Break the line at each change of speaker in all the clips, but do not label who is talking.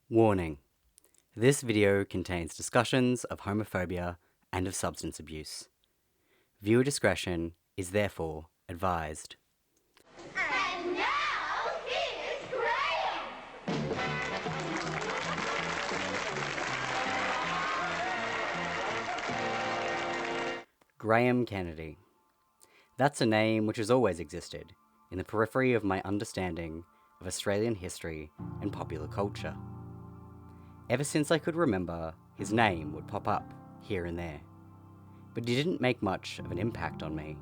Warning: this video contains discussions of homophobia and of substance abuse. Viewer discretion is therefore advised.
And now, here's Graham!
Graham Kennedy. That's a name which has always existed in the periphery of my understanding of Australian history and popular culture. Ever since I could remember, his name would pop up here and there, but he didn't make much of an impact on me.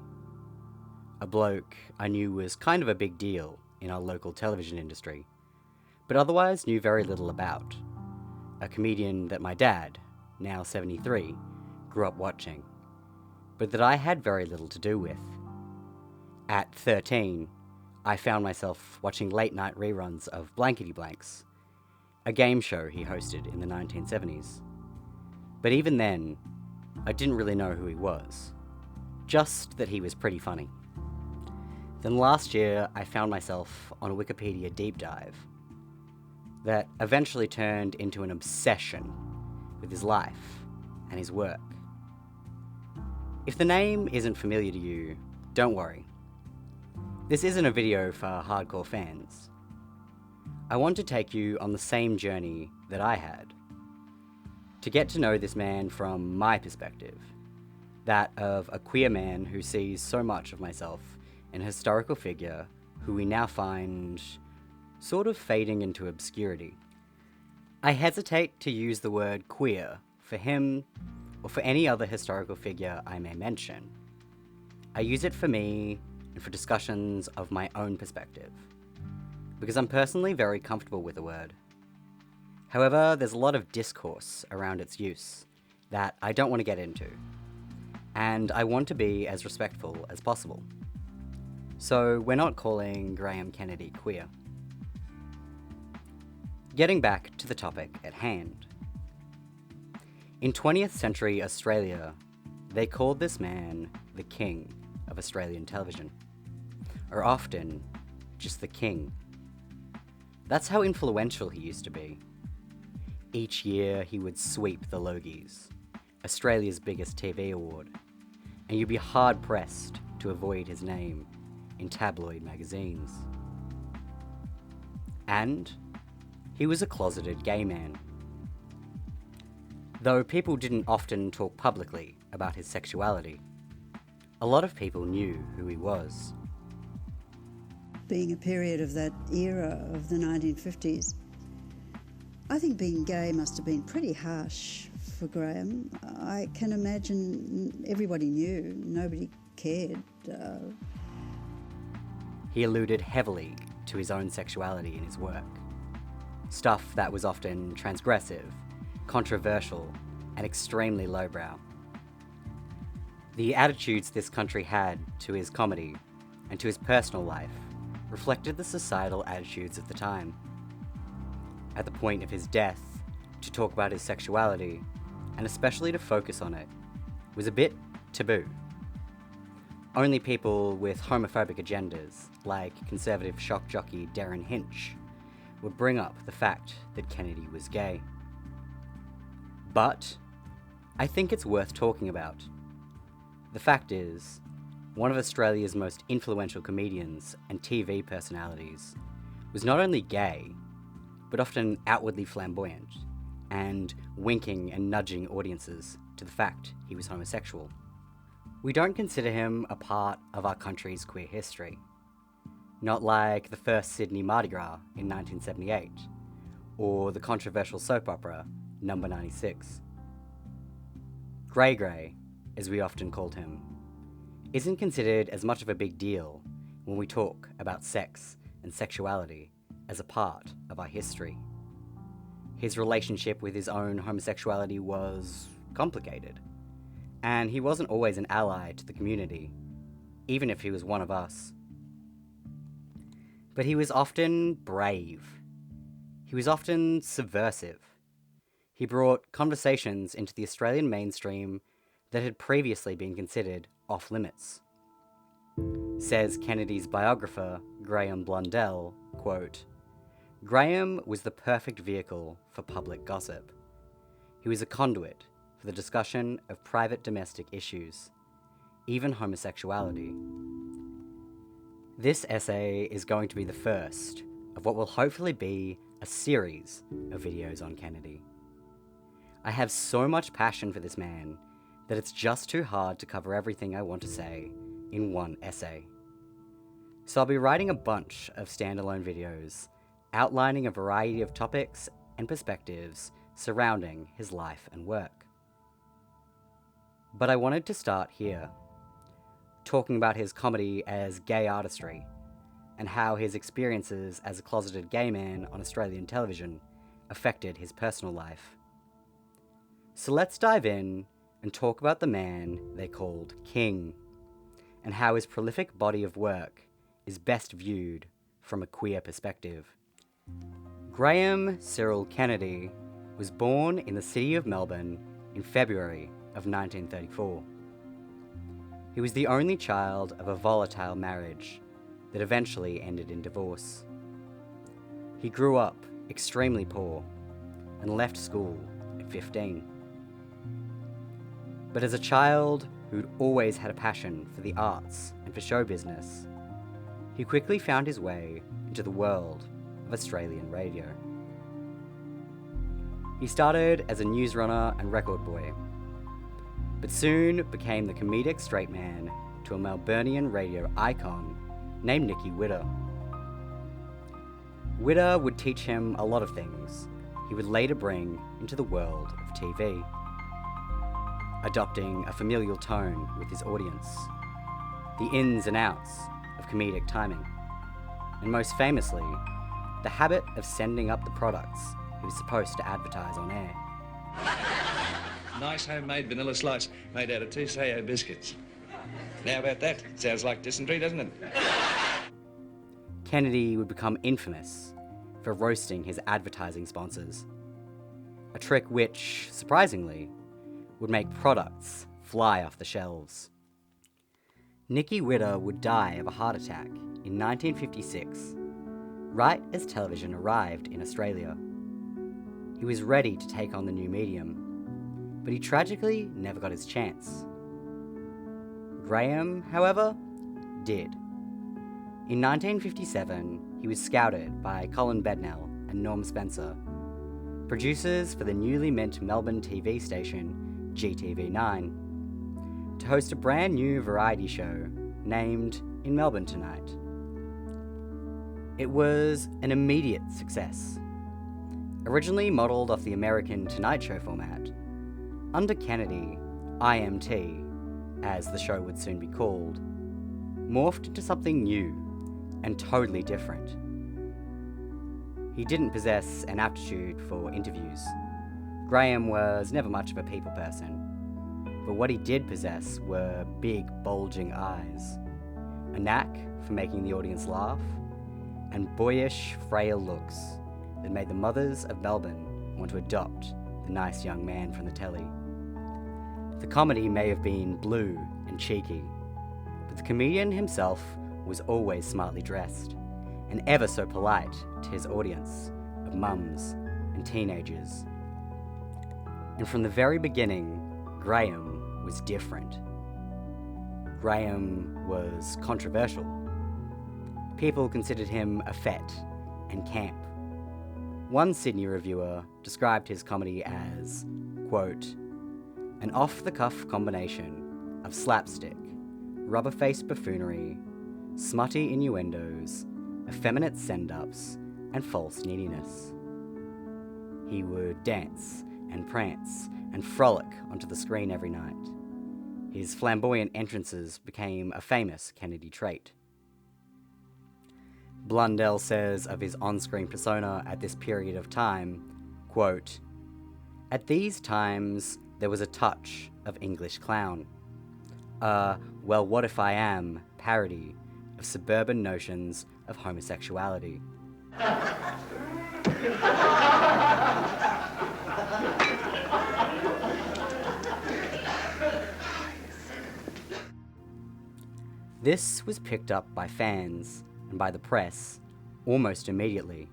A bloke I knew was kind of a big deal in our local television industry, but otherwise knew very little about. A comedian that my dad, now 73, grew up watching, but that I had very little to do with. At 13, I found myself watching late-night reruns of Blankety Blanks, a game show he hosted in the 1970s. But even then, I didn't really know who he was, just that he was pretty funny. Then last year, I found myself on a Wikipedia deep dive that eventually turned into an obsession with his life and his work. If the name isn't familiar to you, don't worry. This isn't a video for hardcore fans. I want to take you on the same journey that I had, to get to know this man from my perspective, that of a queer man who sees so much of myself in a historical figure who we now find sort of fading into obscurity. I hesitate to use the word queer for him or for any other historical figure I may mention. I use it for me and for discussions of my own perspective, because I'm personally very comfortable with the word. However, there's a lot of discourse around its use that I don't want to get into, and I want to be as respectful as possible. So we're not calling Graham Kennedy queer. Getting back to the topic at hand. In 20th century Australia, they called this man the king of Australian television, or often just the king. That's how influential he used to be. Each year he would sweep the Logies, Australia's biggest TV award, and you'd be hard-pressed to avoid his name in tabloid magazines. And he was a closeted gay man. Though people didn't often talk publicly about his sexuality, a lot of people knew who he was.
Being a period of that era of the 1950s, I think being gay must have been pretty harsh for Graham. I can imagine everybody knew, nobody cared.
He alluded heavily to his own sexuality in his work. Stuff that was often transgressive, controversial, and extremely lowbrow. The attitudes this country had to his comedy and to his personal life reflected the societal attitudes of the time. At the point of his death, to talk about his sexuality, and especially to focus on it, was a bit taboo. Only people with homophobic agendas, like conservative shock jockey Darren Hinch, would bring up the fact that Kennedy was gay. But I think it's worth talking about. The fact is, one of Australia's most influential comedians and TV personalities was not only gay, but often outwardly flamboyant, and winking and nudging audiences to the fact he was homosexual. We don't consider him a part of our country's queer history. Not like the first Sydney Mardi Gras in 1978, or the controversial soap opera Number 96. Grey Grey, as we often called him, isn't considered as much of a big deal when we talk about sex and sexuality as a part of our history. His relationship with his own homosexuality was complicated, and he wasn't always an ally to the community, even if he was one of us. But he was often brave. He was often subversive. He brought conversations into the Australian mainstream that had previously been considered off-limits. Says Kennedy's biographer, Graham Blundell, quote, Graham was the perfect vehicle for public gossip. He was a conduit for the discussion of private domestic issues, even homosexuality. This essay is going to be the first of what will hopefully be a series of videos on Kennedy. I have so much passion for this man that it's just too hard to cover everything I want to say in one essay. So I'll be writing a bunch of standalone videos outlining a variety of topics and perspectives surrounding his life and work. But I wanted to start here, talking about his comedy as gay artistry, and how his experiences as a closeted gay man on Australian television affected his personal life. So let's dive in and talk about the man they called King, and how his prolific body of work is best viewed from a queer perspective. Graham Cyril Kennedy was born in the city of Melbourne in February of 1934. He was the only child of a volatile marriage that eventually ended in divorce. He grew up extremely poor and left school at 15. But as a child who'd always had a passion for the arts and for show business, he quickly found his way into the world of Australian radio. He started as a newsrunner and record boy, but soon became the comedic straight man to a Melburnian radio icon named Nicky Witter. Witter would teach him a lot of things he would later bring into the world of TV, adopting a familial tone with his audience, the ins and outs of comedic timing, and most famously, the habit of sending up the products he was supposed to advertise on air.
Nice homemade vanilla slice made out of 2 Sayo biscuits. How about that? Sounds like dysentery, doesn't it?
Kennedy would become infamous for roasting his advertising sponsors, a trick which, surprisingly, would make products fly off the shelves. Nicky Witter would die of a heart attack in 1956, right as television arrived in Australia. He was ready to take on the new medium, but he tragically never got his chance. Graham, however, did. In 1957, he was scouted by Colin Bednell and Norm Spencer, producers for the newly mint Melbourne TV station GTV9, to host a brand new variety show named In Melbourne Tonight. It was an immediate success. Originally modelled off the American Tonight Show format, under Kennedy, IMT, as the show would soon be called, morphed into something new and totally different. He didn't possess an aptitude for interviews. Graham was never much of a people person, but what he did possess were big, bulging eyes, a knack for making the audience laugh, and boyish, frail looks that made the mothers of Melbourne want to adopt the nice young man from the telly. The comedy may have been blue and cheeky, but the comedian himself was always smartly dressed and ever so polite to his audience of mums and teenagers. And from the very beginning, Graham was different. Graham was controversial. People considered him effete and camp. One Sydney reviewer described his comedy as, quote, an off-the-cuff combination of slapstick, rubber-faced buffoonery, smutty innuendos, effeminate send-ups, and false neediness. He would dance and prance and frolic onto the screen every night. His flamboyant entrances became a famous Kennedy trait. Blundell says of his on-screen persona at this period of time, quote, at these times there was a touch of English clown, a well what if I am parody of suburban notions of homosexuality. This was picked up by fans and by the press almost immediately.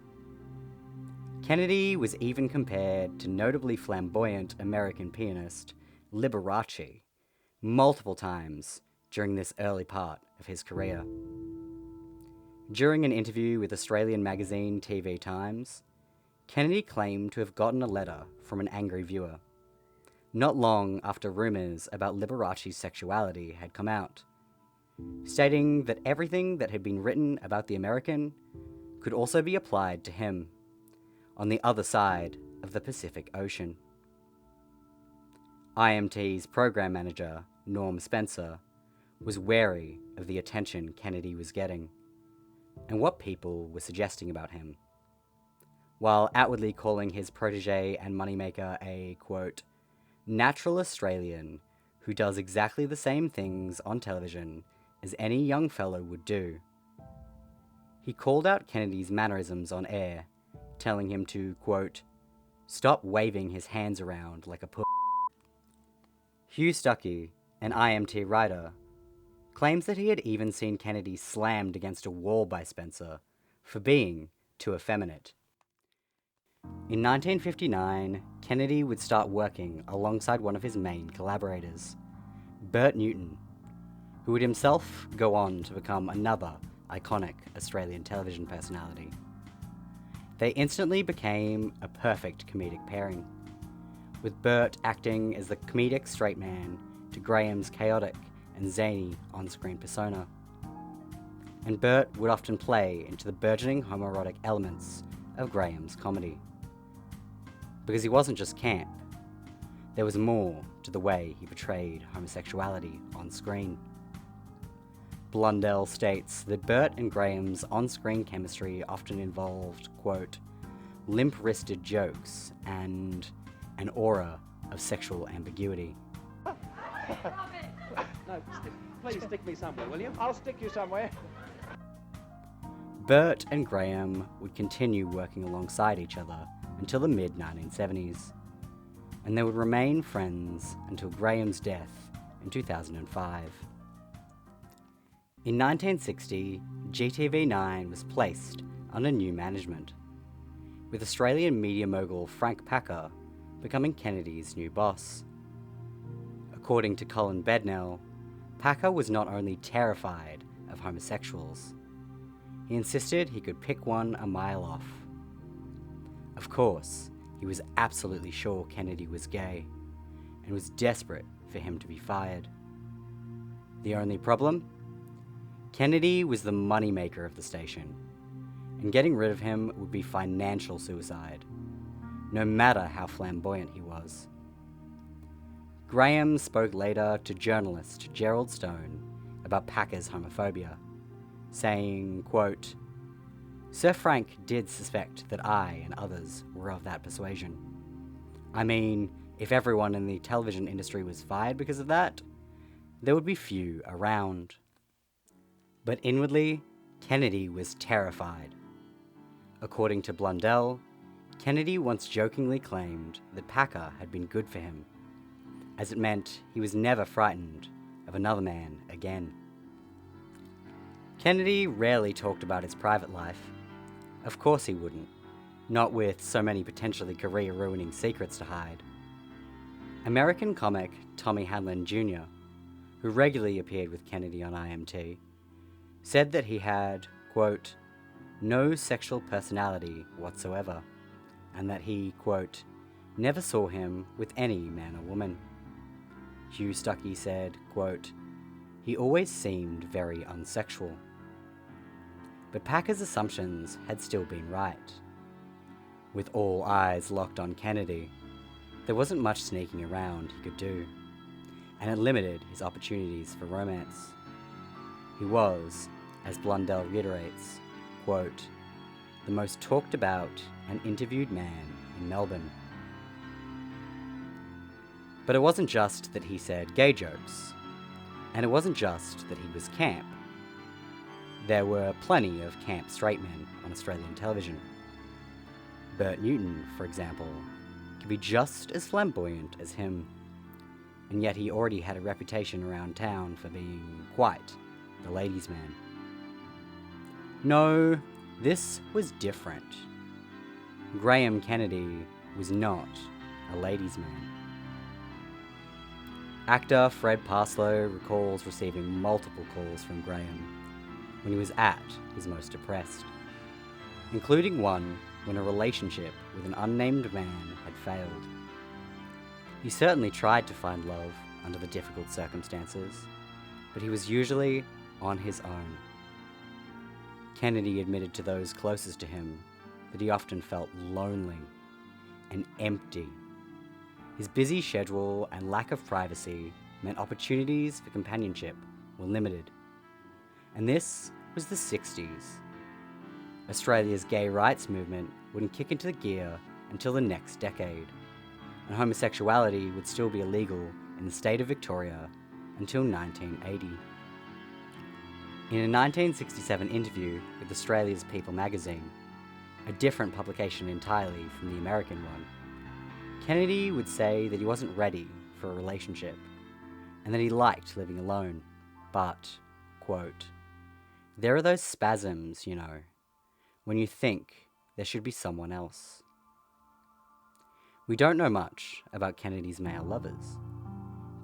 Kennedy was even compared to notably flamboyant American pianist Liberace multiple times during this early part of his career. During an interview with Australian magazine TV Times, Kennedy claimed to have gotten a letter from an angry viewer, not long after rumours about Liberace's sexuality had come out, stating that everything that had been written about the American could also be applied to him, on the other side of the Pacific Ocean. IMT's program manager, Norm Spencer, was wary of the attention Kennedy was getting and what people were suggesting about him, while outwardly calling his protege and moneymaker a, quote, natural Australian who does exactly the same things on television as any young fellow would do. He called out Kennedy's mannerisms on air, telling him to, quote, stop waving his hands around like a Hugh Stuckey, an IMT writer, claims that he had even seen Kennedy slammed against a wall by Spencer for being too effeminate. In 1959, Kennedy would start working alongside one of his main collaborators, Bert Newton, who would himself go on to become another iconic Australian television personality. They instantly became a perfect comedic pairing, with Bert acting as the comedic straight man to Graham's chaotic and zany on-screen persona. And Bert would often play into the burgeoning homoerotic elements of Graham's comedy. Because he wasn't just camp, there was more to the way he portrayed homosexuality on screen. Blundell states that Bert and Graham's on-screen chemistry often involved, quote, limp-wristed jokes and an aura of sexual ambiguity.
No, please stick me somewhere, will you? I'll stick you somewhere.
Bert and Graham would continue working alongside each other until the mid-1970s, and they would remain friends until Graham's death in 2005. In 1960, GTV9 was placed under new management, with Australian media mogul Frank Packer becoming Kennedy's new boss. According to Colin Bednell, Packer was not only terrified of homosexuals, he insisted he could pick one a mile off. Of course, he was absolutely sure Kennedy was gay, and was desperate for him to be fired. The only problem? Kennedy was the moneymaker of the station, and getting rid of him would be financial suicide, no matter how flamboyant he was. Graham spoke later to journalist Gerald Stone about Packer's homophobia, saying, quote, Sir Frank did suspect that I and others were of that persuasion. I mean, if everyone in the television industry was fired because of that, there would be few around. But inwardly, Kennedy was terrified. According to Blundell, Kennedy once jokingly claimed that Packer had been good for him, as it meant he was never frightened of another man again. Kennedy rarely talked about his private life. Of course he wouldn't, not with so many potentially career-ruining secrets to hide. American comic Tommy Hanlon Jr., who regularly appeared with Kennedy on IMT, said that he had, quote, no sexual personality whatsoever, and that he, quote, never saw him with any man or woman. Hugh Stuckey said, quote, he always seemed very unsexual. But Packer's assumptions had still been right. With all eyes locked on Kennedy, there wasn't much sneaking around he could do, and it limited his opportunities for romance. He was, as Blundell reiterates, quote, the most talked about and interviewed man in Melbourne. But it wasn't just that he said gay jokes, and it wasn't just that he was camp. There were plenty of camp straight men on Australian television. Bert Newton, for example, could be just as flamboyant as him, and yet he already had a reputation around town for being quite the ladies' man. No, this was different. Graham Kennedy was not a ladies' man. Actor Fred Parslow recalls receiving multiple calls from Graham when he was at his most depressed, including one when a relationship with an unnamed man had failed. He certainly tried to find love under the difficult circumstances, but he was usually on his own. Kennedy admitted to those closest to him that he often felt lonely and empty. His busy schedule and lack of privacy meant opportunities for companionship were limited. And this was the 60s. Australia's gay rights movement wouldn't kick into gear until the next decade, and homosexuality would still be illegal in the state of Victoria until 1980. In a 1967 interview with Australia's People magazine, a different publication entirely from the American one, Kennedy would say that he wasn't ready for a relationship and that he liked living alone, but, quote, "There are those spasms, you know, when you think there should be someone else." We don't know much about Kennedy's male lovers,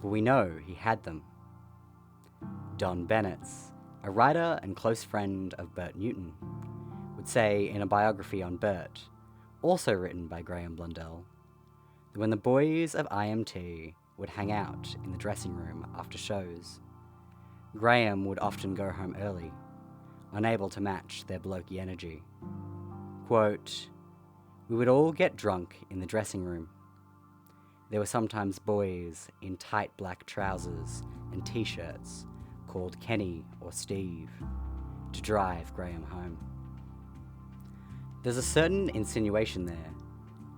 but we know he had them. Don Bennetts, a writer and close friend of Bert Newton, would say in a biography on Bert, also written by Graham Blundell, that when the boys of IMT would hang out in the dressing room after shows, Graham would often go home early, unable to match their blokey energy. Quote, "We would all get drunk in the dressing room. There were sometimes boys in tight black trousers and t-shirts called Kenny or Steve to drive Graham home." There's a certain insinuation there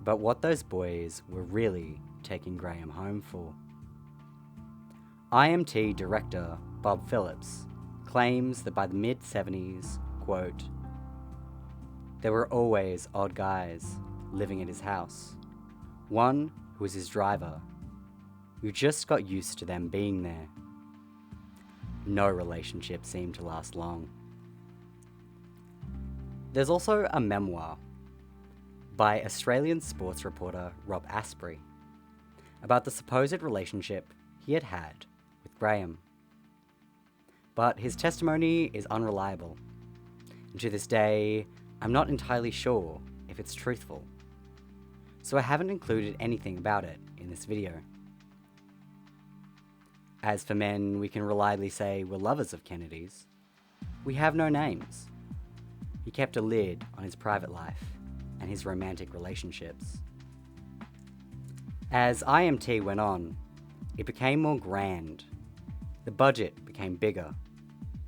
about what those boys were really taking Graham home for. IMT director Bob Phillips claims that by the mid-70s, quote, "There were always odd guys living at his house. One who was his driver. You just got used to them being there. No relationship seemed to last long." There's also a memoir by Australian sports reporter Rob Asprey about the supposed relationship he had had with Graham. But his testimony is unreliable, and to this day, I'm not entirely sure if it's truthful, so I haven't included anything about it in this video. As for men we can reliably say were lovers of Kennedy's, we have no names. He kept a lid on his private life and his romantic relationships. As IMT went on, it became more grand. The budget became bigger,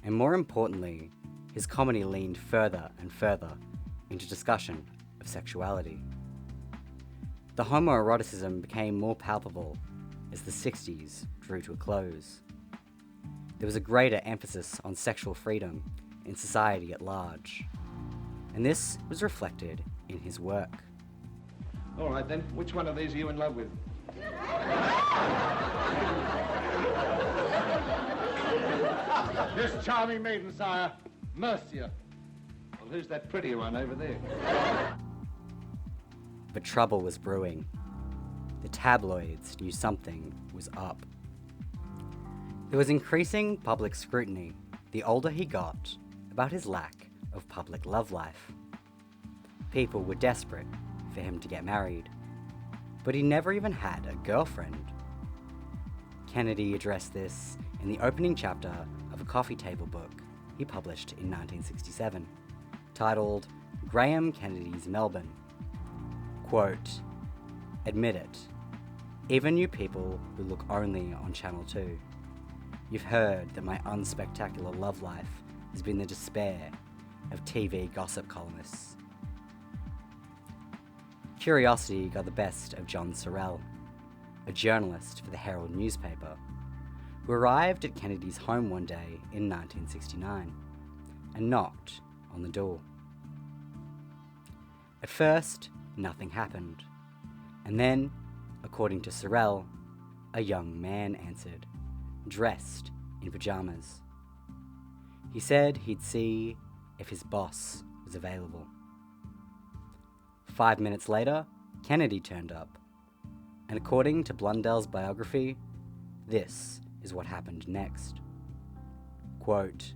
and more importantly, his comedy leaned further and further into discussion of sexuality. The homoeroticism became more palpable as the 60s drew to a close. There was a greater emphasis on sexual freedom in society at large, and this was reflected in his work.
All right, then. Which one of these are you in love with?
This charming maiden, sire, Mercia.
Well, who's that pretty one over there?
But trouble was brewing. The tabloids knew something was up. There was increasing public scrutiny the older he got about his lack of public love life. People were desperate for him to get married, but he never even had a girlfriend. Kennedy addressed this in the opening chapter of a coffee table book he published in 1967, titled Graham Kennedy's Melbourne. Quote, "Admit it, even you people who look only on Channel 2, you've heard that my unspectacular love life has been the despair of TV gossip columnists." Curiosity got the best of John Sorrell, a journalist for the Herald newspaper, who arrived at Kennedy's home one day in 1969 and knocked on the door. At first, nothing happened, and then, according to Sorrell, a young man answered, dressed in pajamas. He said he'd see if his boss was available. 5 minutes later, Kennedy turned up. And according to Blundell's biography, this is what happened next. Quote,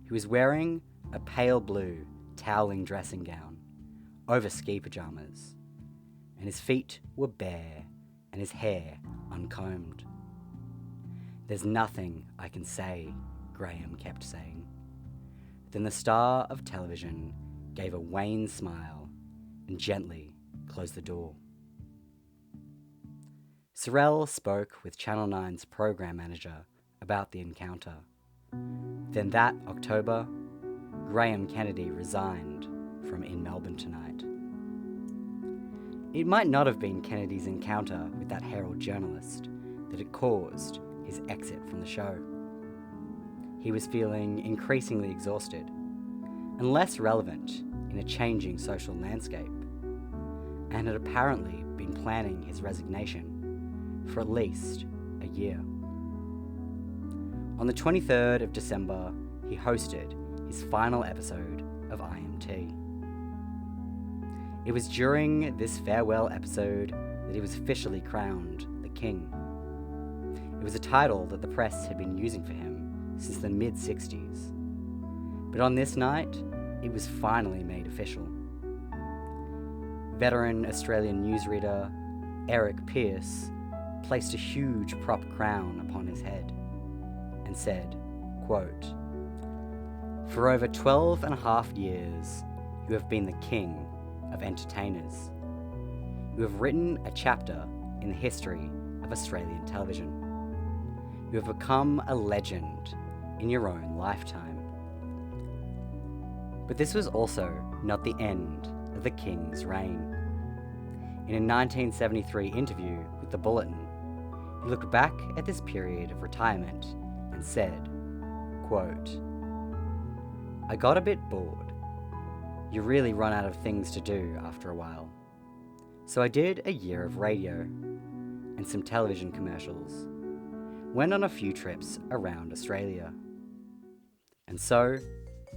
"He was wearing a pale blue toweling dressing gown over ski pajamas, and his feet were bare and his hair uncombed. There's nothing I can say," Graham kept saying. Then the star of television gave a wan smile and gently closed the door. Sorrell spoke with Channel 9's program manager about the encounter. Then that October, Graham Kennedy resigned from In Melbourne Tonight. It might not have been Kennedy's encounter with that Herald journalist that had caused his exit from the show. He was feeling increasingly exhausted and less relevant in a changing social landscape, and had apparently been planning his resignation for at least a year. On the 23rd of December, he hosted his final episode of IMT. It was during this farewell episode that he was officially crowned the King. It was a title that the press had been using for him since the mid-60s. But on this night, it was finally made official. Veteran Australian newsreader Eric Pearce placed a huge prop crown upon his head and said, quote, "For over 12 and a half years, you have been the king of entertainers. You have written a chapter in the history of Australian television. You have become a legend in your own lifetime." But this was also not the end of the King's reign. In a 1973 interview with The Bulletin, he looked back at this period of retirement and said, quote, "I got a bit bored. You really run out of things to do after a while. So I did a year of radio and some television commercials. Went on a few trips around Australia. And so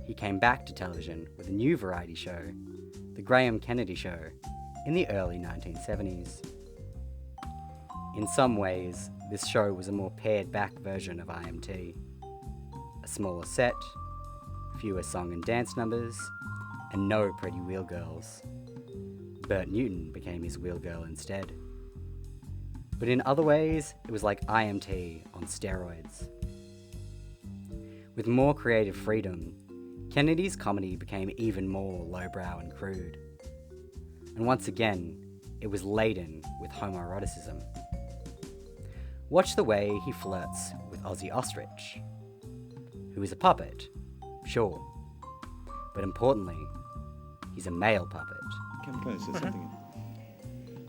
he came back to television with a new variety show, The Graham Kennedy Show, in the early 1970s. In some ways, this show was a more pared-back version of IMT. A smaller set, fewer song and dance numbers, and no pretty wheel girls. Bert Newton became his wheel girl instead. But in other ways, it was like IMT on steroids. With more creative freedom, Kennedy's comedy became even more lowbrow and crude. And once again, it was laden with homoeroticism. Watch the way he flirts with Ozzy Ostrich, who is a puppet, sure, but importantly, he's a male puppet.
Come closer, something.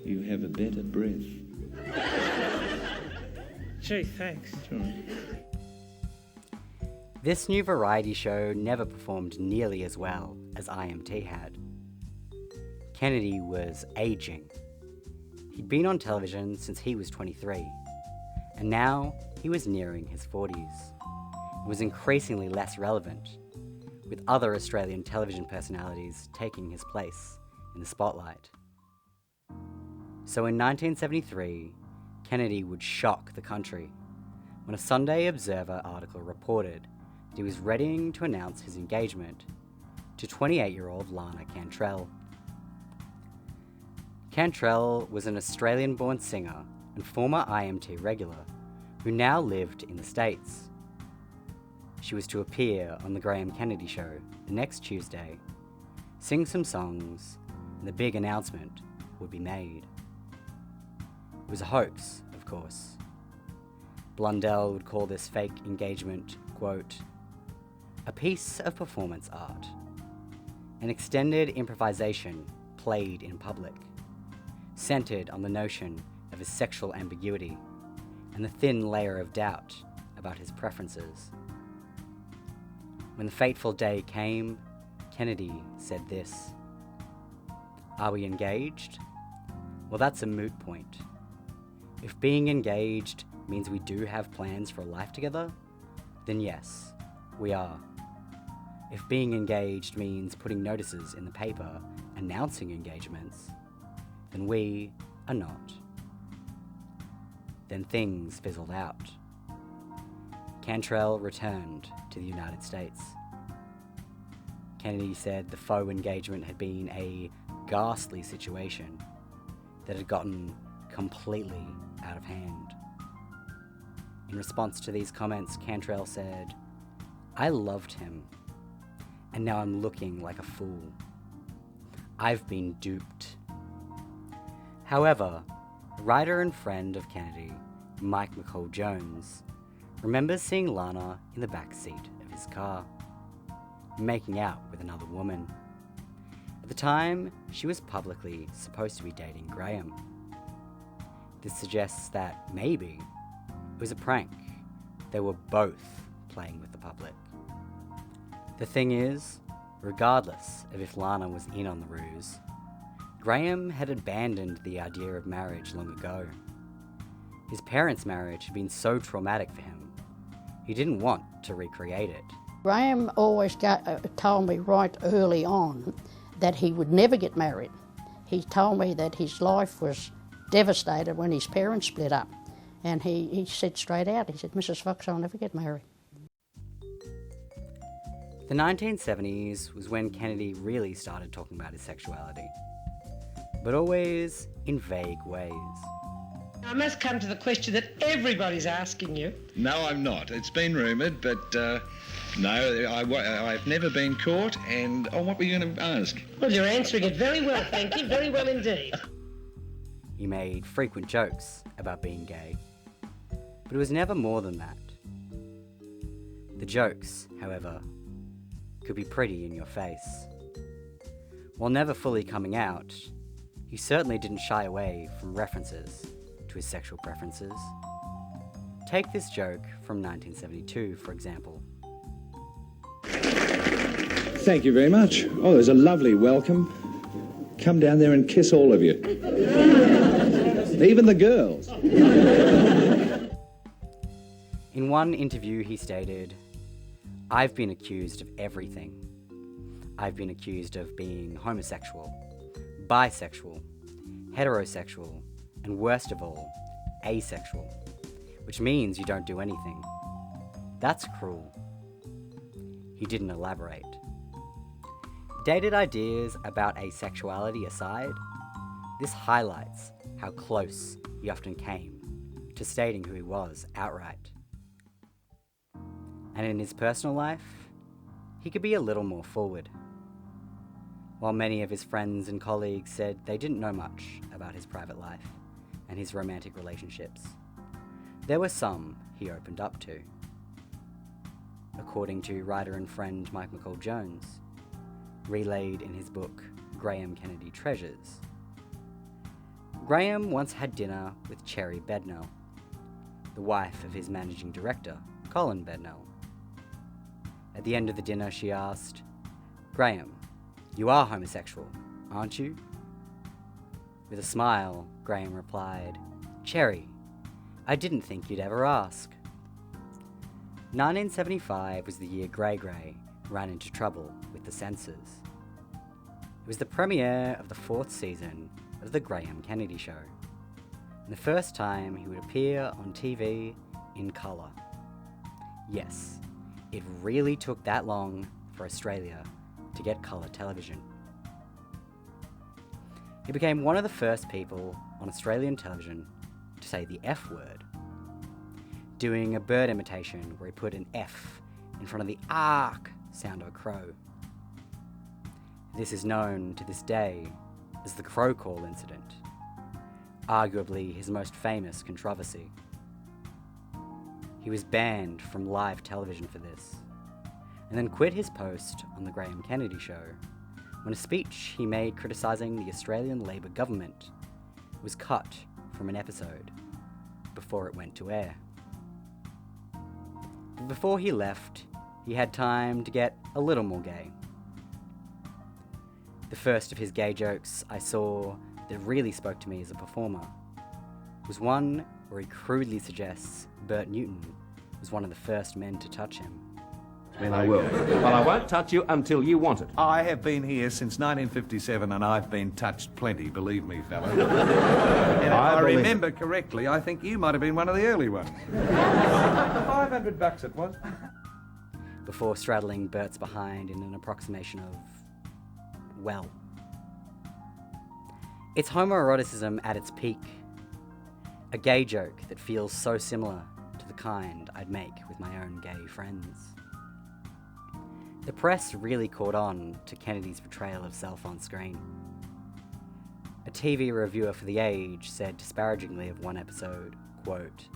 You have a better breath.
Gee, thanks.
That's all right.
This new variety show never performed nearly as well as IMT had. Kennedy was aging. He'd been on television since he was 23, and now he was nearing his 40s. It was increasingly less relevant, with other Australian television personalities taking his place in the spotlight. So in 1973, Kennedy would shock the country when a Sunday Observer article reported that he was readying to announce his engagement to 28-year-old Lana Cantrell. Cantrell was an Australian-born singer and former IMT regular who now lived in the States. She was to appear on The Graham Kennedy Show the next Tuesday, sing some songs, and the big announcement would be made. It was a hoax, of course. Blundell would call this fake engagement, quote, "a piece of performance art, an extended improvisation played in public, centered on the notion of his sexual ambiguity and the thin layer of doubt about his preferences." When the fateful day came, Kennedy said this, "Are we engaged? Well, that's a moot point. If being engaged means we do have plans for a life together, then yes, we are. If being engaged means putting notices in the paper announcing engagements, then we are not. Then things fizzled out. Cantrell returned to the United States. Kennedy said the faux engagement had been a ghastly situation that had gotten completely out of hand. In response to these comments, Cantrell said, "I loved him, and now I'm looking like a fool. I've been duped." However, writer and friend of Kennedy, Mike McCall Jones, remembers seeing Lana in the back seat of his car, making out with another woman. At the time, she was publicly supposed to be dating Graham. This suggests that maybe it was a prank. They were both playing with the public. The thing is, regardless of if Lana was in on the ruse, Graham had abandoned the idea of marriage long ago. His parents' marriage had been so traumatic for him, he didn't want to recreate it.
Graham always told me right early on that he would never get married. He told me that his life was devastated when his parents split up. And he said straight out, he said, "Mrs. Fox, I'll never get married."
The 1970s was when Kennedy really started talking about his sexuality, but always in vague ways.
I must come to the question that everybody's asking you.
No, I'm not. It's been rumoured, but no, I've never been caught. And what were you going to ask?
Well, you're answering it very well, thank you. Very well indeed.
He made frequent jokes about being gay, but it was never more than that. The jokes, however, could be pretty in your face. While never fully coming out, he certainly didn't shy away from references to his sexual preferences. Take this joke from 1972, for example.
Thank you very much. Oh, there's a lovely welcome. Come down there and kiss all of you. Even the girls.
In one interview, he stated, "I've been accused of everything. I've been accused of being homosexual, bisexual, heterosexual, and worst of all, asexual, which means you don't do anything. That's cruel." He didn't elaborate. Dated ideas about asexuality aside, this highlights how close he often came to stating who he was outright. And in his personal life, he could be a little more forward. While many of his friends and colleagues said they didn't know much about his private life and his romantic relationships, there were some he opened up to. According to writer and friend Mike McCall Jones, relayed in his book Graham Kennedy Treasures, Graham once had dinner with Cherry Bednell, the wife of his managing director, Colin Bednell. At the end of the dinner, she asked, "Graham, you are homosexual, aren't you?" With a smile, Graham replied, "Cherry, I didn't think you'd ever ask." 1975 was the year Grey Grey ran into trouble with the censors. It was the premiere of the 4th season of The Graham Kennedy Show, and the first time he would appear on TV in colour. Yes, it really took that long for Australia to get colour television. He became one of the first people on Australian television to say the F word, doing a bird imitation where he put an F in front of the ark sound of a crow. This is known to this day as the Crow Call incident, arguably his most famous controversy. He was banned from live television for this, and then quit his post on The Graham Kennedy Show when a speech he made criticising the Australian Labor government was cut from an episode before it went to air. But before he left, he had time to get a little more gay. The first of his gay jokes I saw that really spoke to me as a performer was one where he crudely suggests Bert Newton was one of the first men to touch him.
Then I will. But I won't touch you until you want it.
I have been here since 1957 and I've been touched plenty, believe me, fella. And if I remember correctly, I think you might have been one of the early ones. $500 it was.
Before straddling Bert's behind in an approximation of, well. It's homoeroticism at its peak. A gay joke that feels so similar to the kind I'd make with my own gay friends. The press really caught on to Kennedy's portrayal of self on screen. A TV reviewer for The Age said disparagingly of one episode, quote,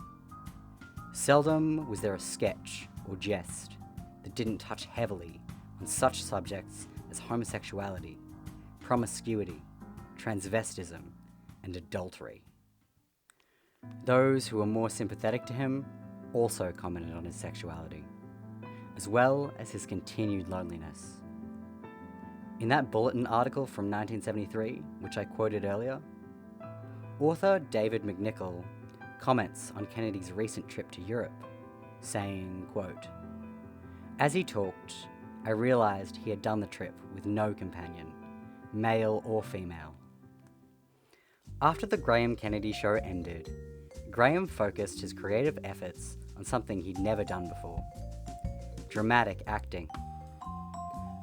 "Seldom was there a sketch or jest that didn't touch heavily on such subjects as homosexuality, promiscuity, transvestism, and adultery." Those who were more sympathetic to him also commented on his sexuality, as well as his continued loneliness. In that Bulletin article from 1973, which I quoted earlier, author David McNichol comments on Kennedy's recent trip to Europe, saying, quote, "As he talked, I realized he had done the trip with no companion, male or female." After the Graham Kennedy show ended, Graham focused his creative efforts on something he'd never done before: dramatic acting.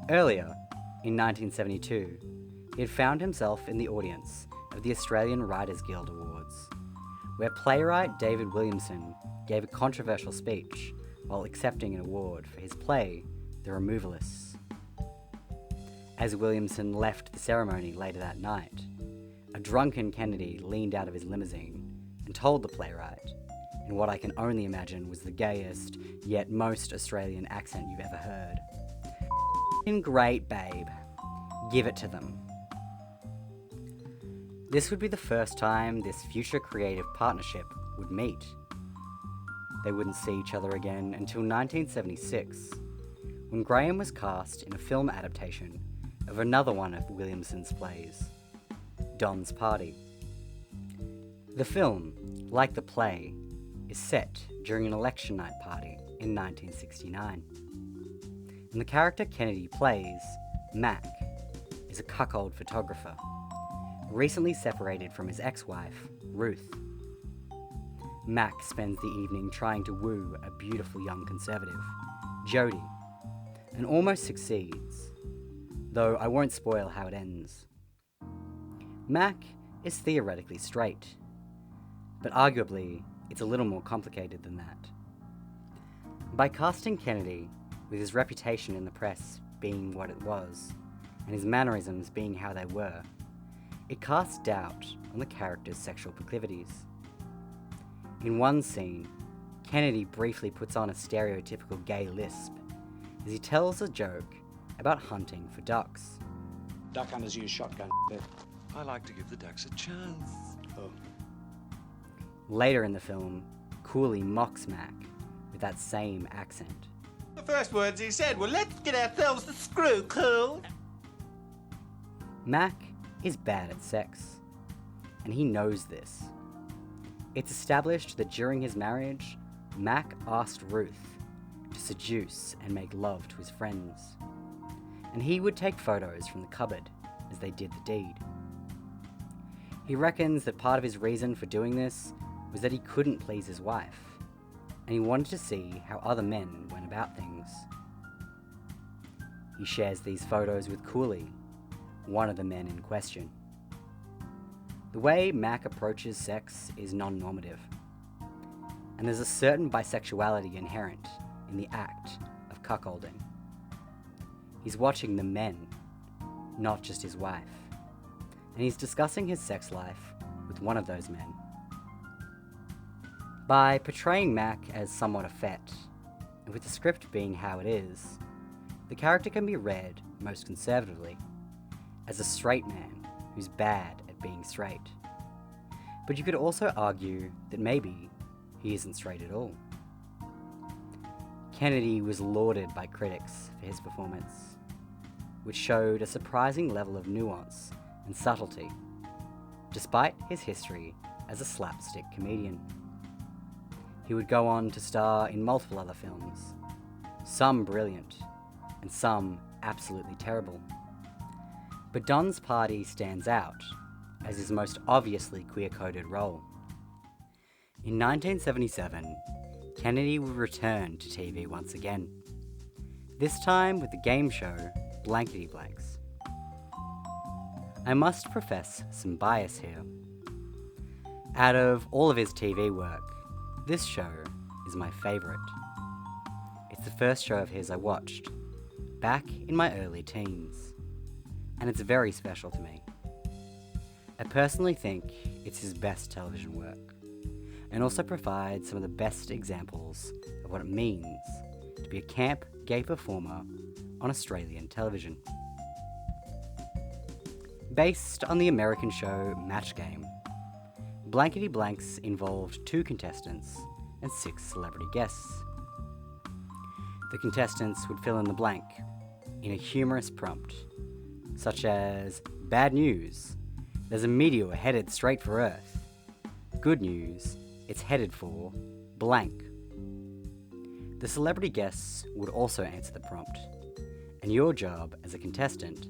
Earlier, in 1972, he had found himself in the audience of the Australian Writers Guild Awards, where playwright David Williamson gave a controversial speech while accepting an award for his play, The Removalists. As Williamson left the ceremony later that night, a drunken Kennedy leaned out of his limousine and told the playwright, in what I can only imagine was the gayest, yet most Australian accent you've ever heard, "Great, babe. Give it to them." This would be the first time this future creative partnership would meet. They wouldn't see each other again until 1976, when Graham was cast in a film adaptation of another one of Williamson's plays, Don's Party. The film, like the play, is set during an election night party in 1969. And the character Kennedy plays, Mac, is a cuckold photographer, recently separated from his ex-wife, Ruth. Mac spends the evening trying to woo a beautiful young conservative, Jody, and almost succeeds, though I won't spoil how it ends. Mac is theoretically straight, but arguably it's a little more complicated than that. By casting Kennedy, with his reputation in the press being what it was, and his mannerisms being how they were, it casts doubt on the character's sexual proclivities. In one scene, Kennedy briefly puts on a stereotypical gay lisp as he tells a joke about hunting for ducks.
Duck hunters use shotgun.
I like to give the ducks a chance.
Oh.
Later in the film, Cooley mocks Mac with that same accent.
The first words he said were, "Let's get ourselves the screw, cool."
Mac is bad at sex, and he knows this. It's established that during his marriage, Mac asked Ruth to seduce and make love to his friends, and he would take photos from the cupboard as they did the deed. He reckons that part of his reason for doing this was that he couldn't please his wife, and he wanted to see how other men went about things. He shares these photos with Cooley, one of the men in question. The way Mac approaches sex is non-normative, and there's a certain bisexuality inherent in the act of cuckolding. He's watching the men, not just his wife, and he's discussing his sex life with one of those men. By portraying Mac as somewhat effete, and with the script being how it is, the character can be read, most conservatively, as a straight man who's bad at being straight. But you could also argue that maybe he isn't straight at all. Kennedy was lauded by critics for his performance, which showed a surprising level of nuance and subtlety, despite his history as a slapstick comedian. He would go on to star in multiple other films, some brilliant, and some absolutely terrible. But Don's Party stands out as his most obviously queer-coded role. In 1977, Kennedy would return to TV once again, this time with the game show Blankety Blanks. I must profess some bias here. Out of all of his TV work, this show is my favourite. It's the first show of his I watched, back in my early teens, and it's very special to me. I personally think it's his best television work, and also provides some of the best examples of what it means to be a camp gay performer on Australian television. Based on the American show Match Game, Blankety Blanks involved 2 contestants and 6 celebrity guests. The contestants would fill in the blank in a humorous prompt, such as, "Bad news, there's a meteor headed straight for Earth. Good news, it's headed for blank." The celebrity guests would also answer the prompt, and your job as a contestant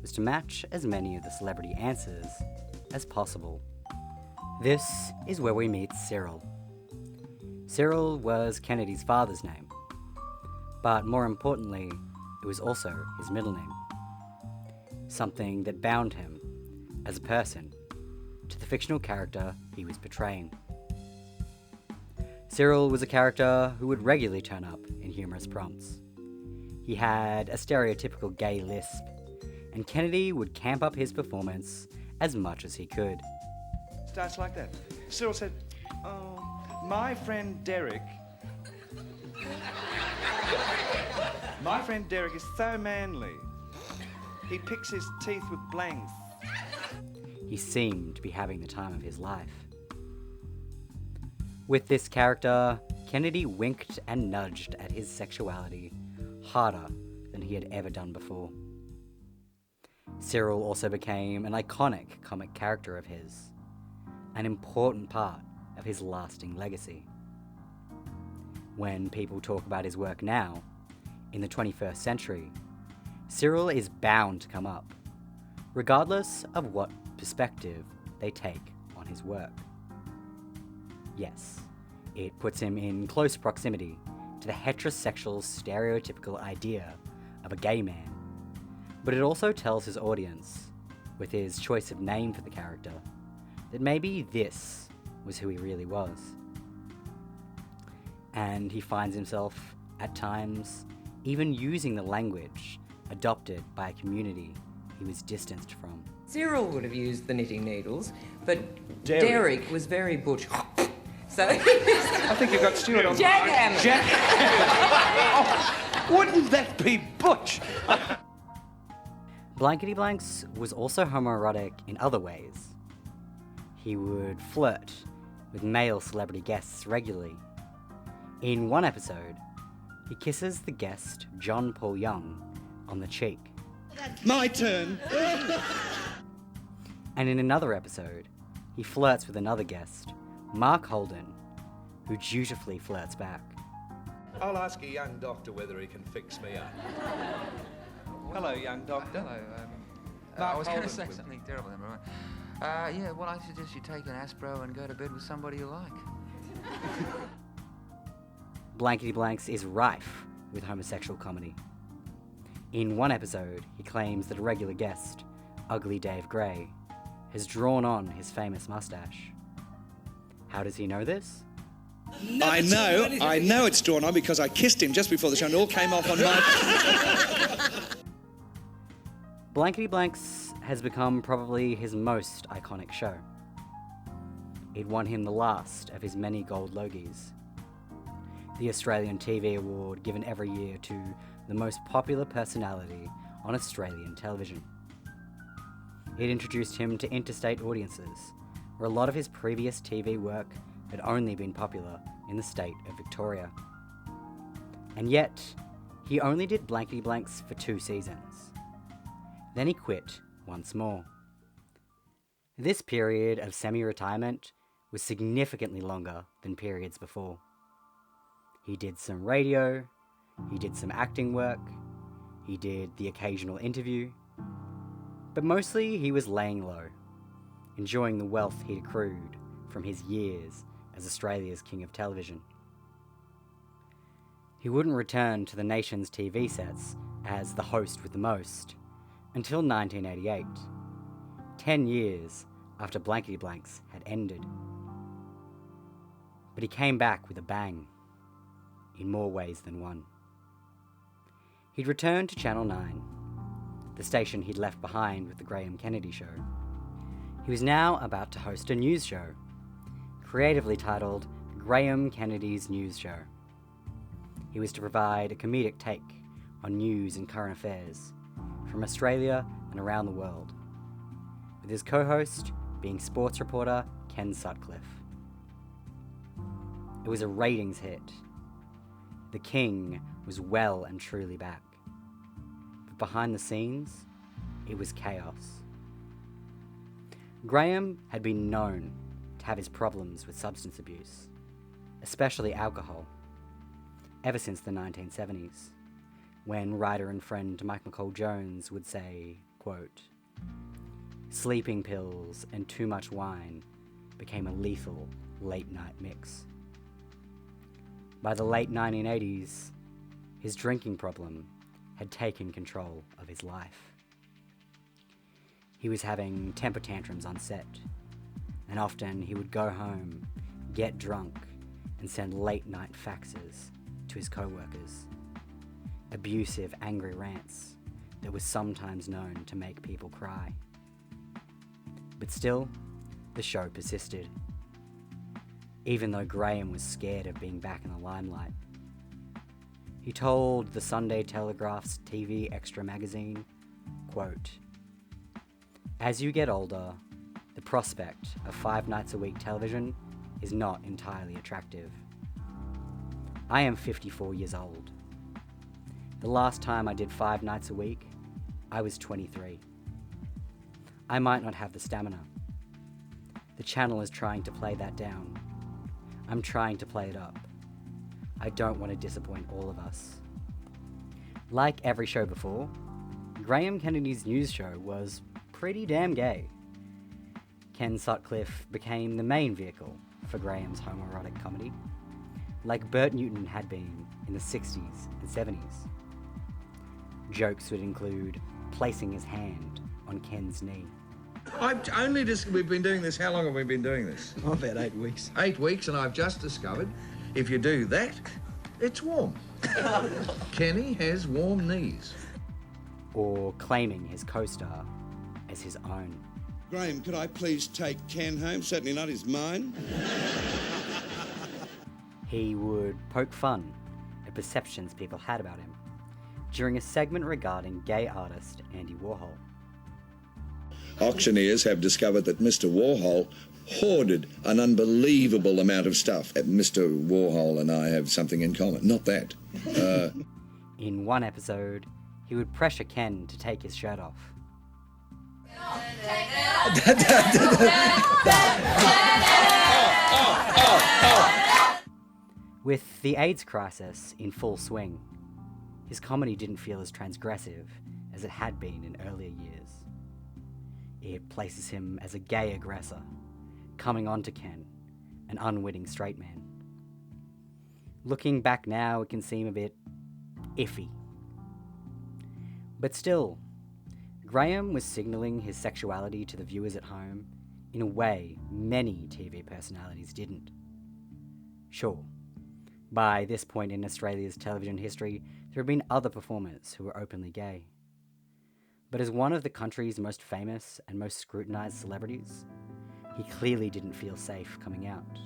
was to match as many of the celebrity answers as possible. This is where we meet Cyril. Cyril was Kennedy's father's name, but more importantly, it was also his middle name. Something that bound him, as a person, to the fictional character he was portraying. Cyril was a character who would regularly turn up in humorous prompts. He had a stereotypical gay lisp, and Kennedy would camp up his performance as much as he could.
Starts like that. Cyril said, "Oh, my friend Derek. My friend Derek is so manly. He picks his teeth with blanks."
He seemed to be having the time of his life. With this character, Kennedy winked and nudged at his sexuality harder than he had ever done before. Cyril also became an iconic comic character of his, an important part of his lasting legacy. When people talk about his work now, in the 21st century, Cyril is bound to come up, regardless of what perspective they take on his work. Yes, it puts him in close proximity to the heterosexual stereotypical idea of a gay man, but it also tells his audience, with his choice of name for the character, that maybe this was who he really was. And he finds himself, at times, even using the language adopted by a community he was distanced from.
Cyril would have used the knitting needles, but Derek was very butch. So
I think you got Stuart on.
Jackhammer.
Oh, wouldn't that be butch?
Blankety Blanks was also homoerotic in other ways. He would flirt with male celebrity guests regularly. In one episode, he kisses the guest John Paul Young on the cheek.
My turn.
And in another episode, he flirts with another guest, Mark Holden, who dutifully flirts back.
I'll ask a young doctor whether he can fix me up.
Hello, young doctor.
Hello.
Mark
I was going to
Holden
say something terrible then, right? Yeah, well, I suggest you take an Aspro and go to bed with somebody you like.
Blankety Blanks is rife with homosexual comedy. In one episode, he claims that a regular guest, Ugly Dave Gray, has drawn on his famous mustache. How does he know this?
I know it's drawn on because I kissed him just before the show and it all came off on my...
Blankety Blanks has become probably his most iconic show. It won him the last of his many gold Logies, the Australian TV award given every year to the most popular personality on Australian television. It introduced him to interstate audiences, where a lot of his previous TV work had only been popular in the state of Victoria. And yet, he only did Blankety Blanks for 2 seasons. Then he quit once more. This period of semi-retirement was significantly longer than periods before. He did some radio, He did some acting work, he did the occasional interview, but mostly he was laying low, enjoying the wealth he'd accrued from his years as Australia's king of television. He wouldn't return to the nation's TV sets as the host with the most until 1988, 10 years after Blankety Blanks had ended. But he came back with a bang, in more ways than one. He'd returned to Channel 9, the station he'd left behind with the Graham Kennedy Show. He was now about to host a news show, creatively titled Graham Kennedy's News Show. He was to provide a comedic take on news and current affairs from Australia and around the world, with his co-host being sports reporter Ken Sutcliffe. It was a ratings hit. The King was well and truly back. But behind the scenes, it was chaos. Graham had been known to have his problems with substance abuse, especially alcohol, ever since the 1970s, when writer and friend Mike McCall Jones would say, quote, "Sleeping pills and too much wine became a lethal late-night mix." By the late 1980s, his drinking problem had taken control of his life. He was having temper tantrums on set, and often he would go home, get drunk, and send late-night faxes to his co-workers. Abusive, angry rants that was sometimes known to make people cry. But still, the show persisted. Even though Graham was scared of being back in the limelight. He told the Sunday Telegraph's TV Extra magazine, quote, "As you get older, the prospect of 5 nights a week television is not entirely attractive. I am 54 years old. The last time I did 5 nights a week, I was 23. I might not have the stamina. The channel is trying to play that down. I'm trying to play it up. I don't want to disappoint all of us." Like every show before, Graham Kennedy's news show was pretty damn gay. Ken Sutcliffe became the main vehicle for Graham's homoerotic comedy, like Bert Newton had been in the 60s and 70s. Jokes would include placing his hand on Ken's knee.
We've been doing this, how long have we been doing this?
Oh, about 8 weeks.
8 weeks, and I've just discovered, if you do that, it's warm. Kenny has warm knees.
Or claiming his co-star as his own.
Graham, could I please take Ken home? Certainly not his mine.
He would poke fun at perceptions people had about him during a segment regarding gay artist Andy Warhol.
Auctioneers have discovered that Mr. Warhol hoarded an unbelievable amount of stuff. Mr. Warhol and I have something in common. Not that.
In one episode, he would pressure Ken to take his shirt off. With the AIDS crisis in full swing, his comedy didn't feel as transgressive as it had been in earlier years. It places him as a gay aggressor, coming on to Ken, an unwitting straight man. Looking back now, it can seem a bit iffy. But still, Graham was signalling his sexuality to the viewers at home in a way many TV personalities didn't. Sure, by this point in Australia's television history, there have been other performers who were openly gay. But as one of the country's most famous and most scrutinised celebrities, he clearly didn't feel safe coming out.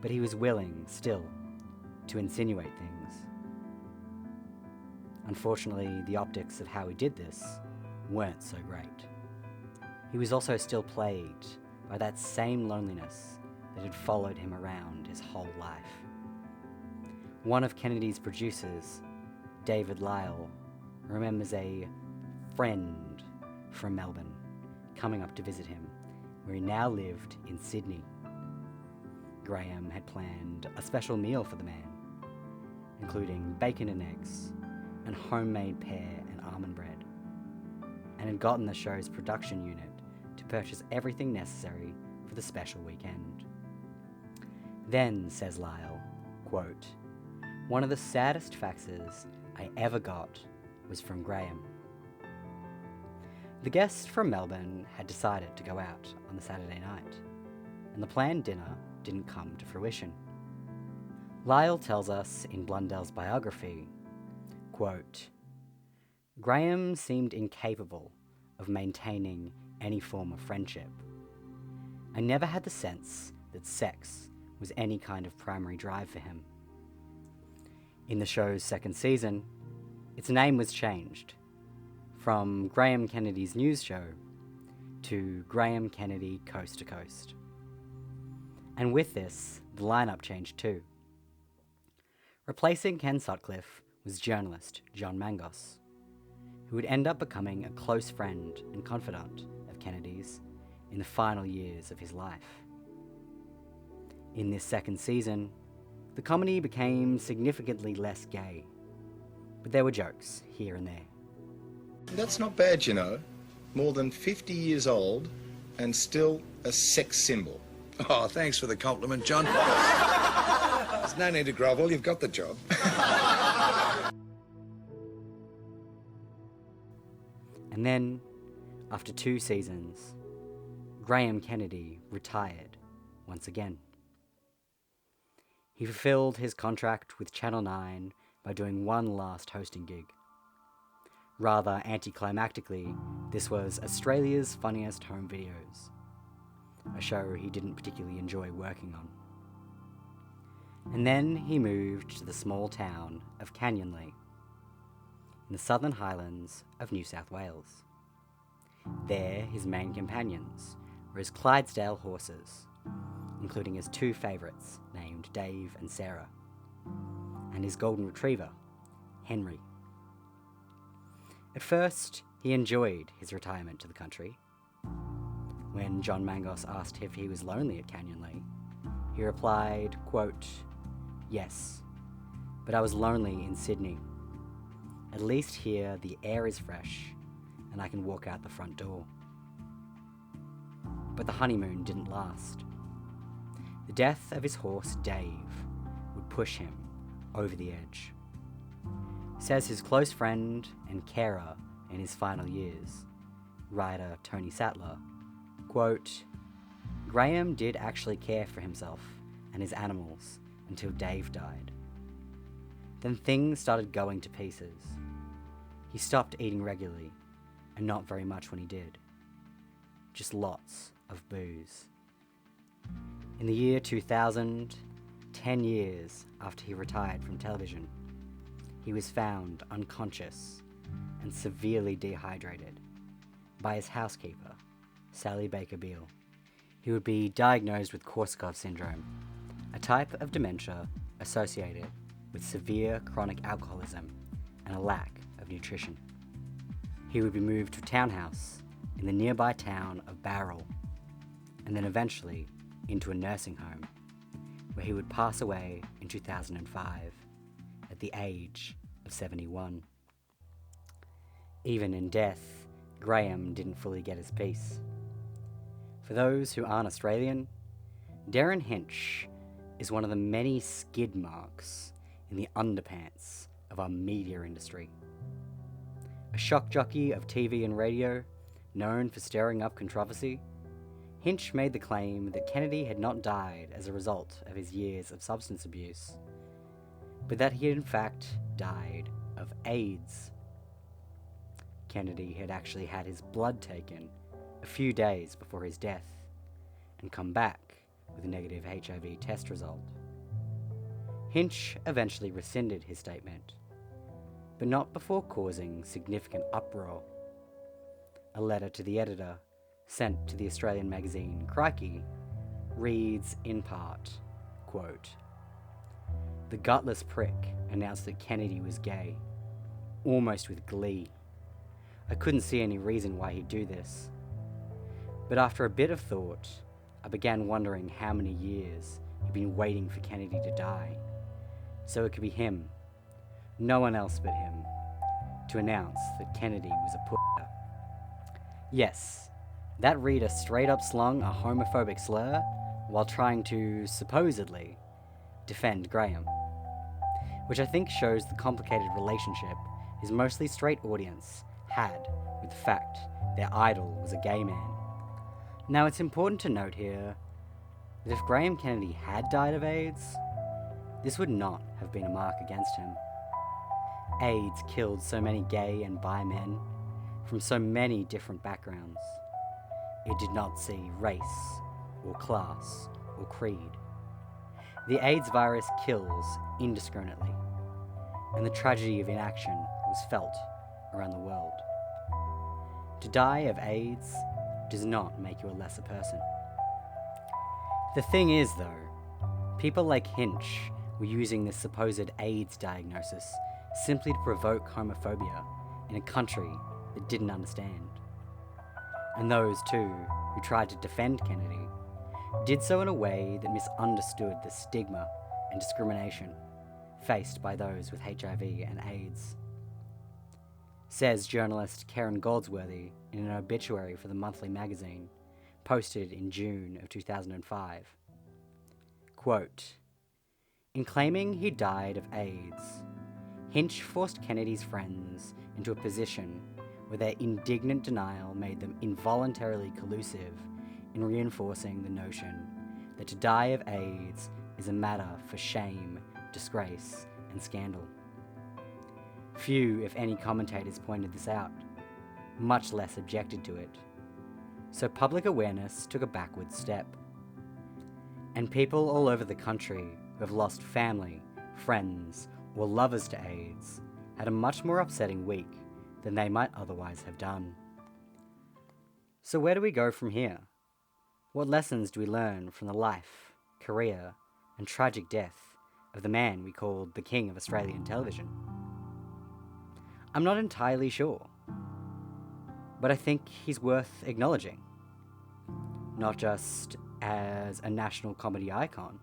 But he was willing, still, to insinuate things. Unfortunately, the optics of how he did this weren't so great. He was also still plagued by that same loneliness that had followed him around his whole life. One of Kennedy's producers, David Lyle, remembers a friend from Melbourne coming up to visit him, where he now lived in Sydney. Graham had planned a special meal for the man, including bacon and eggs, and homemade pear and almond bread, and had gotten the show's production unit to purchase everything necessary for the special weekend. Then, says Lyle, quote, "One of the saddest faxes I ever got was from Graham." The guest from Melbourne had decided to go out on the Saturday night, and the planned dinner didn't come to fruition. Lyle tells us in Blundell's biography, quote, "Graham seemed incapable of maintaining any form of friendship. I never had the sense that sex was any kind of primary drive for him." In the show's second season, its name was changed from Graham Kennedy's News Show to Graham Kennedy Coast to Coast. And with this, the lineup changed too. Replacing Ken Sutcliffe was journalist John Mangos, who would end up becoming a close friend and confidant of Kennedy's in the final years of his life. In this second season, the comedy became significantly less gay, but there were jokes here and there.
That's not bad, you know. More than 50 years old and still a sex symbol.
Oh, thanks for the compliment, John. There's no need to grovel, you've got the job.
And then, after 2 seasons, Graham Kennedy retired once again. He fulfilled his contract with Channel 9 by doing one last hosting gig. Rather anticlimactically, this was Australia's Funniest Home Videos, a show he didn't particularly enjoy working on. And then he moved to the small town of Canyonley, in the Southern Highlands of New South Wales. There, his main companions were his Clydesdale horses, including his 2 favourites named Dave and Sarah, and his golden retriever, Henry. At first, he enjoyed his retirement to the country. When John Mangos asked if he was lonely at Canyonley, he replied, quote, "Yes, but I was lonely in Sydney. At least here the air is fresh and I can walk out the front door." But the honeymoon didn't last. The death of his horse, Dave, would push him over the edge. Says his close friend and carer in his final years, writer Tony Sattler, quote, "Graham did actually care for himself and his animals until Dave died. Then things started going to pieces. He stopped eating regularly, and not very much when he did. Just lots of booze." In the year 2000, 10 years after he retired from television, he was found unconscious and severely dehydrated by his housekeeper, Sally Baker Beale. He would be diagnosed with Korsakoff syndrome, a type of dementia associated with severe chronic alcoholism and a lack of nutrition. He would be moved to a townhouse in the nearby town of Bowral, and then eventually into a nursing home, where he would pass away in 2005 at the age of 71. Even in death, Graham didn't fully get his piece. For those who aren't Australian, Darren Hinch is one of the many skid marks in the underpants of our media industry. A shock jockey of TV and radio, known for stirring up controversy, Hinch made the claim that Kennedy had not died as a result of his years of substance abuse, but that he had in fact died of AIDS. Kennedy had actually had his blood taken a few days before his death and come back with a negative HIV test result. Hinch eventually rescinded his statement, but not before causing significant uproar. A letter to the editor, sent to the Australian magazine Crikey, reads in part, quote, "The gutless prick announced that Kennedy was gay, almost with glee. I couldn't see any reason why he'd do this. But after a bit of thought, I began wondering how many years he'd been waiting for Kennedy to die, so it could be him no one else but him, to announce that Kennedy was a pusher. Yes, that reader straight up slung a homophobic slur while trying to, supposedly, defend Graham, which I think shows the complicated relationship his mostly straight audience had with the fact their idol was a gay man. Now, it's important to note here that if Graham Kennedy had died of AIDS, this would not have been a mark against him. AIDS killed so many gay and bi men from so many different backgrounds. It did not see race, or class, or creed. The AIDS virus kills indiscriminately, and the tragedy of inaction was felt around the world. To die of AIDS does not make you a lesser person. The thing is, though, people like Hinch were using this supposed AIDS diagnosis simply to provoke homophobia in a country that didn't understand. And those, too, who tried to defend Kennedy did so in a way that misunderstood the stigma and discrimination faced by those with HIV and AIDS. Says journalist Karen Goldsworthy in an obituary for the monthly magazine, posted in June of 2005. Quote, "In claiming he died of AIDS, Hinch forced Kennedy's friends into a position where their indignant denial made them involuntarily collusive in reinforcing the notion that to die of AIDS is a matter for shame, disgrace, and scandal. Few, if any, commentators pointed this out, much less objected to it, so public awareness took a backward step. And people all over the country who have lost family, friends, or lovers to AIDS had a much more upsetting week than they might otherwise have done. So where do we go from here? What lessons do we learn from the life, career, and tragic death of the man we called the King of Australian television? I'm not entirely sure, but I think he's worth acknowledging, not just as a national comedy icon,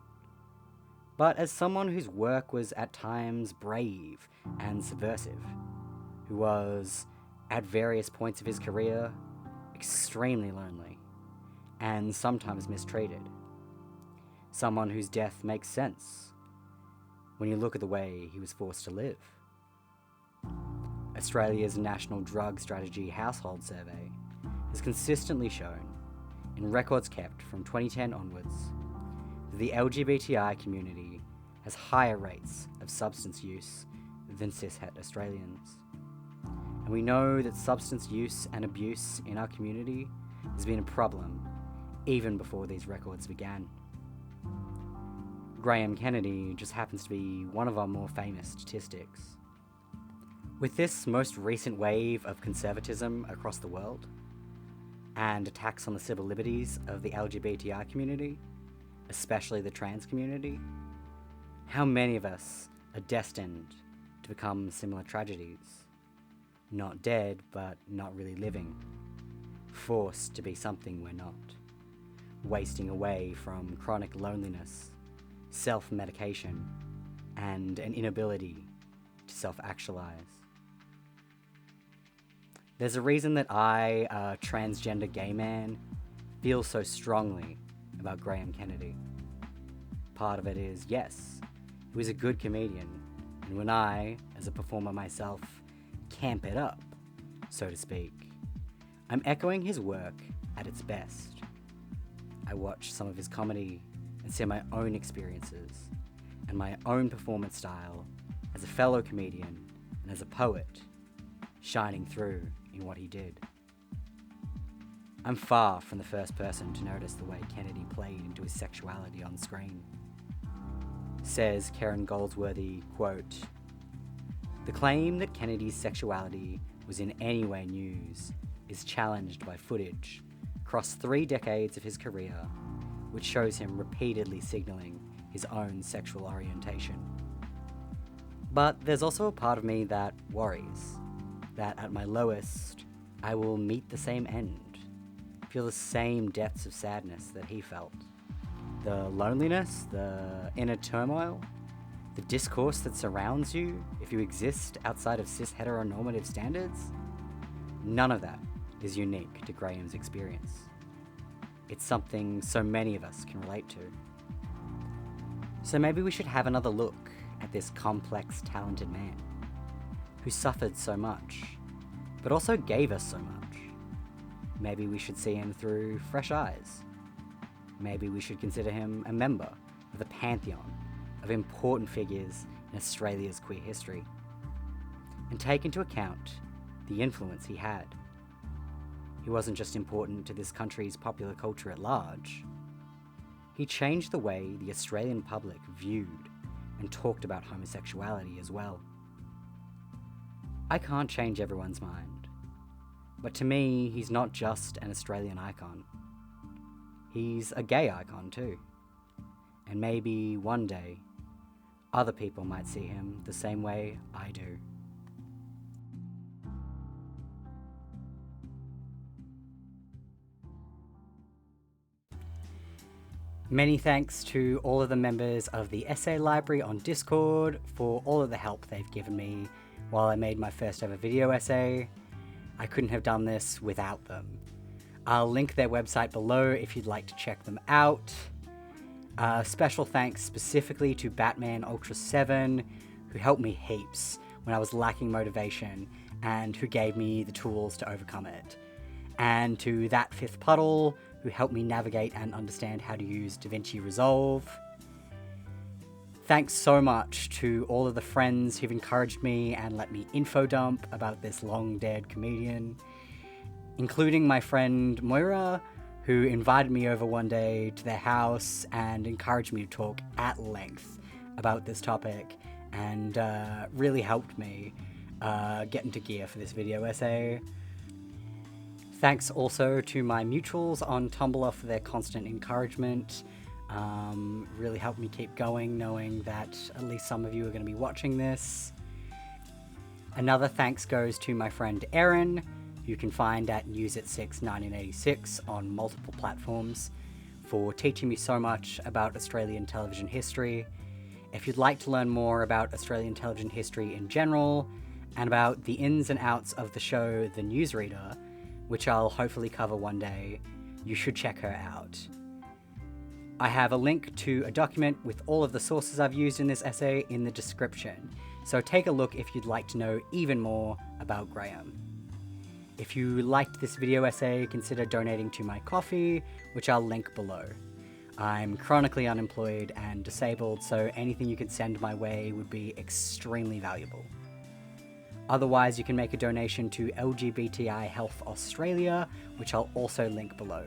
but as someone whose work was at times brave and subversive, who was, at various points of his career, extremely lonely and sometimes mistreated. Someone whose death makes sense when you look at the way he was forced to live. Australia's National Drug Strategy Household Survey has consistently shown, in records kept from 2010 onwards, that the LGBTI community has higher rates of substance use than cishet Australians. And we know that substance use and abuse in our community has been a problem even before these records began. Graham Kennedy just happens to be one of our more famous statistics. With this most recent wave of conservatism across the world, and attacks on the civil liberties of the LGBTI community, especially the trans community, how many of us are destined to become similar tragedies? Not dead, but not really living. Forced to be something we're not. Wasting away from chronic loneliness, self-medication, and an inability to self-actualize. There's a reason that I, a transgender gay man, feel so strongly about Graham Kennedy. Part of it is, yes, he was a good comedian, and when I, as a performer myself, camp it up, so to speak, I'm echoing his work at its best. I watch some of his comedy and see my own experiences and my own performance style as a fellow comedian and as a poet, shining through in what he did. I'm far from the first person to notice the way Kennedy played into his sexuality on screen. Says Karen Goldsworthy, quote, "The claim that Kennedy's sexuality was in any way news is challenged by footage across 3 decades of his career, which shows him repeatedly signaling his own sexual orientation. But there's also a part of me that worries that at my lowest, I will meet the same end, feel the same depths of sadness that he felt. The loneliness, the inner turmoil, the discourse that surrounds you if you exist outside of cis heteronormative standards, none of that is unique to Graham's experience. It's something so many of us can relate to. So maybe we should have another look at this complex, talented man who suffered so much, but also gave us so much. Maybe we should see him through fresh eyes. Maybe we should consider him a member of the pantheon of important figures in Australia's queer history, and take into account the influence he had. He wasn't just important to this country's popular culture at large. He changed the way the Australian public viewed and talked about homosexuality as well. I can't change everyone's mind, but to me, he's not just an Australian icon. He's a gay icon too. And maybe one day, other people might see him the same way I do. Many thanks to all of the members of the Essay Library on Discord for all of the help they've given me while I made my first ever video essay. I couldn't have done this without them. I'll link their website below if you'd like to check them out. Special thanks specifically to Batman Ultra 7, who helped me heaps when I was lacking motivation and who gave me the tools to overcome it. And to That Fifth Puddle, who helped me navigate and understand how to use DaVinci Resolve. Thanks so much to all of the friends who've encouraged me and let me info dump about this long-dead comedian, including my friend Moira, who invited me over one day to their house and encouraged me to talk at length about this topic, and really helped me get into gear for this video essay. Thanks also to my mutuals on Tumblr for their constant encouragement. Really helped me keep going, knowing that at least some of you are going to be watching this. Another thanks goes to my friend Erin, who you can find at NewsAt61986 on multiple platforms, for teaching me so much about Australian television history. If you'd like to learn more about Australian television history in general, and about the ins and outs of the show The Newsreader, which I'll hopefully cover one day, you should check her out. I have a link to a document with all of the sources I've used in this essay in the description, so take a look if you'd like to know even more about Graham. If you liked this video essay, consider donating to my Ko-fi, which I'll link below. I'm chronically unemployed and disabled, so anything you could send my way would be extremely valuable. Otherwise, you can make a donation to LGBTI Health Australia, which I'll also link below.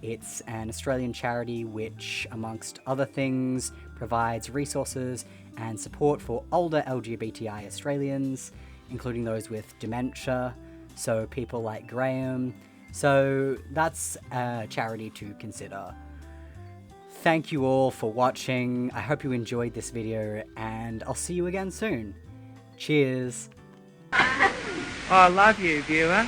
It's an Australian charity which, amongst other things, provides resources and support for older LGBTI Australians, including those with dementia, so people like Graham. So that's a charity to consider. Thank you all for watching. I hope you enjoyed this video, and I'll see you again soon. Cheers!
I love you, viewer.